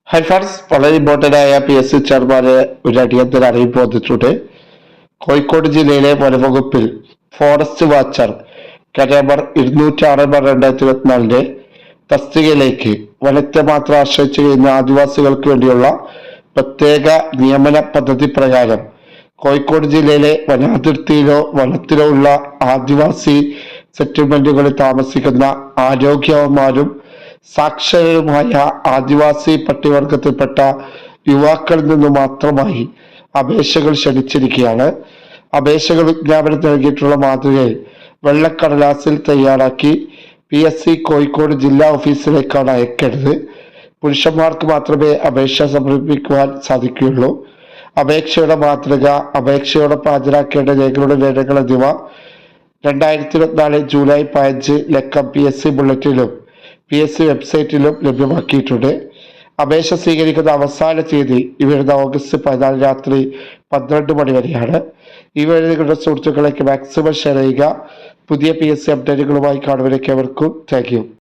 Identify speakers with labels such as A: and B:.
A: Hi friends, വളരെ important ആയ PSC ചെയർമാന് ഒരു അടിയന്തര അറിയിപ്പ് വന്നിട്ടുണ്ട്. കോഴിക്കോട് ജില്ലയിലെ വനവകുപ്പിൽ ഫോറസ്റ്റ് വാച്ചർ നമ്പർ 206/2024 തസ്തികയിലേക്ക് വനത്തെ മാത്രം ആശ്രയിച്ചു കഴിയുന്ന ആദിവാസികൾക്ക് വേണ്ടിയുള്ള പ്രത്യേക നിയമന പദ്ധതി പ്രകാരം കോഴിക്കോട് ജില്ലയിലെ വനാതിർത്തിയിലോ വനത്തിലോ ഉള്ള ആദിവാസി സെറ്റിൽമെന്റുകളിൽ താമസിക്കുന്ന ആരോഗ്യവന്മാരും സാക്ഷരരുമായ ആദിവാസി പട്ടികവർഗത്തിൽപ്പെട്ട യുവാക്കളിൽ നിന്ന് മാത്രമായി അപേക്ഷകൾ ക്ഷണിച്ചിരിക്കുകയാണ്. അപേക്ഷകൾ വിജ്ഞാപനം നൽകിയിട്ടുള്ള മാതൃകയിൽ വെള്ളക്കടലാസിൽ തയ്യാറാക്കി PSC കോഴിക്കോട് ജില്ലാ ഓഫീസിലേക്കാണ് അയക്കേണ്ടത്. പുരുഷന്മാർക്ക് മാത്രമേ അപേക്ഷ സമർപ്പിക്കുവാൻ സാധിക്കുകയുള്ളൂ. അപേക്ഷയുടെ മാതൃക, അപേക്ഷയോടൊപ്പം ഹാജരാക്കേണ്ട രേഖകളുടെ വിവരങ്ങൾ എന്നിവ 2024 ജൂലൈ 15 ലക്കം PSC ബുള്ളറ്റിലും PSC വെബ്സൈറ്റിലും ലഭ്യമാക്കിയിട്ടുണ്ട്. അപേക്ഷ സ്വീകരിക്കുന്ന അവസാന തീയതി ഈ വരുന്ന ഓഗസ്റ്റ് 14 രാത്രി 12 മണി വരെയാണ്. ഈ വഴി നിങ്ങളുടെ സുഹൃത്തുക്കളേക്ക് മാക്സിമം ഷെയർ ചെയ്യുക. പുതിയ PSC അപ്ഡേറ്റുകളുമായി കാണുന്നവരേക്ക് അവർക്കും താങ്ക് യു.